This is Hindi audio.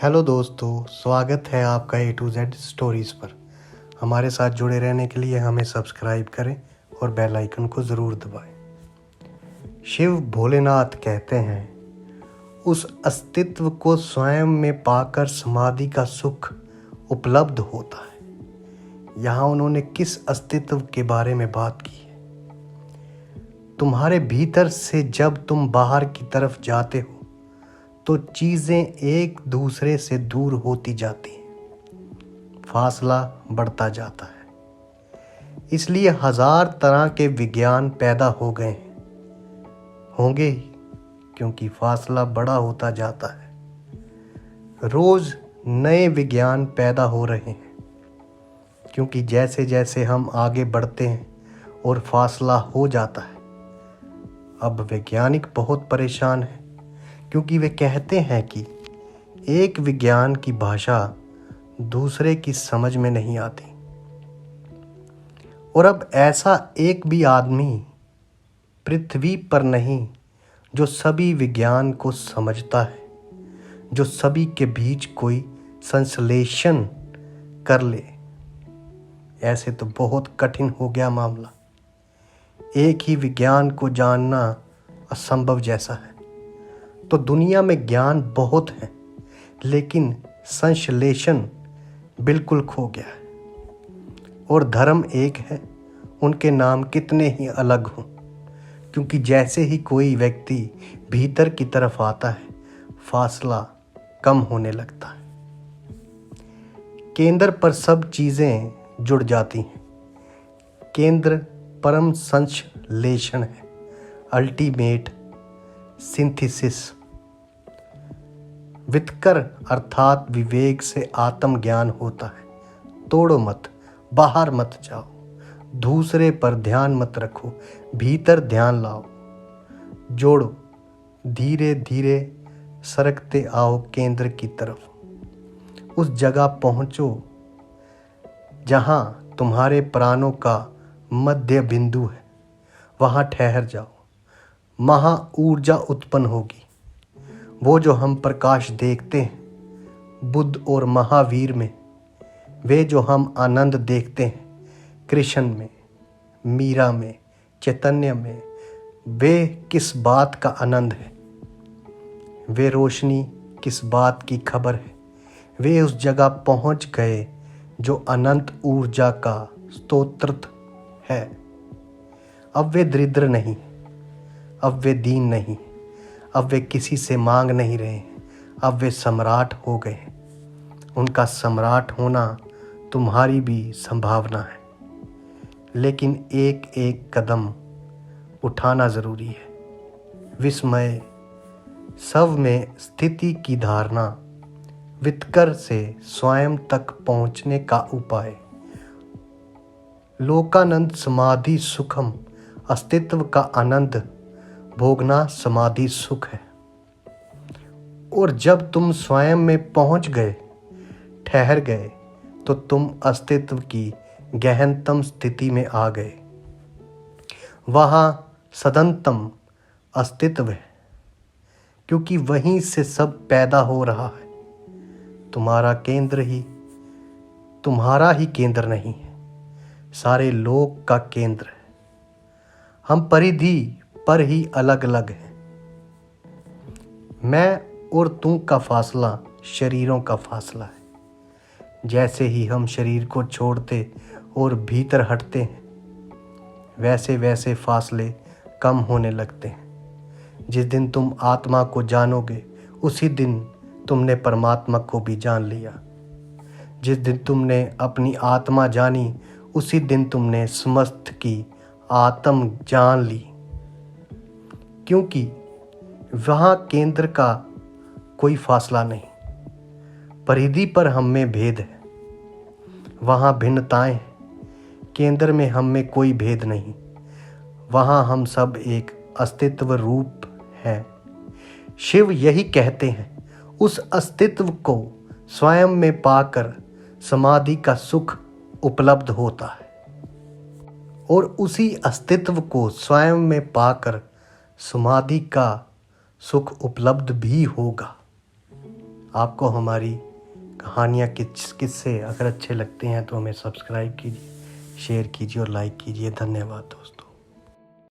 हेलो दोस्तों, स्वागत है आपका A to Z स्टोरीज़ पर। हमारे साथ जुड़े रहने के लिए हमें सब्सक्राइब करें और बेल आइकन को ज़रूर दबाएं। शिव भोलेनाथ कहते हैं, उस अस्तित्व को स्वयं में पाकर समाधि का सुख उपलब्ध होता है। यहाँ उन्होंने किस अस्तित्व के बारे में बात की है? तुम्हारे भीतर से जब तुम बाहर की तरफ जाते हो तो चीज़ें एक दूसरे से दूर होती जाती हैं, फासला बढ़ता जाता है। इसलिए हजार तरह के विज्ञान पैदा हो गए हैं, होंगे ही, क्योंकि फासला बड़ा होता जाता है। रोज नए विज्ञान पैदा हो रहे हैं, क्योंकि जैसे जैसे हम आगे बढ़ते हैं और फासला हो जाता है। अब वैज्ञानिक बहुत परेशान हैं, क्योंकि वे कहते हैं कि एक विज्ञान की भाषा दूसरे की समझ में नहीं आती। और अब ऐसा एक भी आदमी पृथ्वी पर नहीं जो सभी विज्ञान को समझता है, जो सभी के बीच कोई संश्लेषण कर ले। ऐसे तो बहुत कठिन हो गया मामला। एक ही विज्ञान को जानना असंभव जैसा है। तो दुनिया में ज्ञान बहुत है, लेकिन संश्लेषण बिल्कुल खो गया है। और धर्म एक है, उनके नाम कितने ही अलग हों, क्योंकि जैसे ही कोई व्यक्ति भीतर की तरफ आता है, फासला कम होने लगता है। केंद्र पर सब चीज़ें जुड़ जाती हैं। केंद्र परम संश्लेषण है, अल्टीमेट सिंथेसिस। वितकर अर्थात विवेक से आत्मज्ञान होता है। तोड़ो मत, बाहर मत जाओ, दूसरे पर ध्यान मत रखो, भीतर ध्यान लाओ। जोड़ो, धीरे धीरे सरकते आओ केंद्र की तरफ। उस जगह पहुंचो जहां तुम्हारे प्राणों का मध्य बिंदु है। वहां ठहर जाओ, महा ऊर्जा उत्पन्न होगी। वो जो हम प्रकाश देखते हैं बुद्ध और महावीर में, वे जो हम आनंद देखते हैं कृष्ण में, मीरा में, चैतन्य में, वे किस बात का आनंद है? वे रोशनी किस बात की खबर है? वे उस जगह पहुंच गए जो अनंत ऊर्जा का स्तोत्र है। अब वे दरिद्र नहीं, अब वे दीन नहीं, अब वे किसी से मांग नहीं रहे, अब वे सम्राट हो गए। उनका सम्राट होना तुम्हारी भी संभावना है, लेकिन एक एक कदम उठाना ज़रूरी है। विस्मय सब में स्थिति की धारणा, वितकर से स्वयं तक पहुँचने का उपाय। लोकानंद समाधि सुखम, अस्तित्व का आनंद भोगना समाधि सुख है। और जब तुम स्वयं में पहुंच गए, ठहर गए, तो तुम अस्तित्व की गहनतम स्थिति में आ गए। वहाँ सदंतम अस्तित्व है, क्योंकि वहीं से सब पैदा हो रहा है। तुम्हारा ही केंद्र नहीं है, सारे लोक का केंद्र है। हम परिधि पर ही अलग अलग हैं। मैं और तू का फासला शरीरों का फासला है। जैसे ही हम शरीर को छोड़ते और भीतर हटते हैं, वैसे वैसे फासले कम होने लगते हैं। जिस दिन तुम आत्मा को जानोगे, उसी दिन तुमने परमात्मा को भी जान लिया। जिस दिन तुमने अपनी आत्मा जानी, उसी दिन तुमने समस्त की आत्म जान ली। क्योंकि वहाँ केंद्र का कोई फासला नहीं, परिधि पर हम में भेद है। वहाँ भिन्नताएं हैं, केंद्र में हम में कोई भेद नहीं। वहाँ हम सब एक अस्तित्व रूप हैं। शिव यही कहते हैं, उस अस्तित्व को स्वयं में पाकर समाधि का सुख उपलब्ध होता है। और उसी अस्तित्व को स्वयं में पाकर समाधि का सुख उपलब्ध भी होगा। आपको हमारी कहानियाँ किस्से अगर अच्छे लगते हैं तो हमें सब्सक्राइब कीजिए, शेयर कीजिए और लाइक कीजिए। धन्यवाद दोस्तों।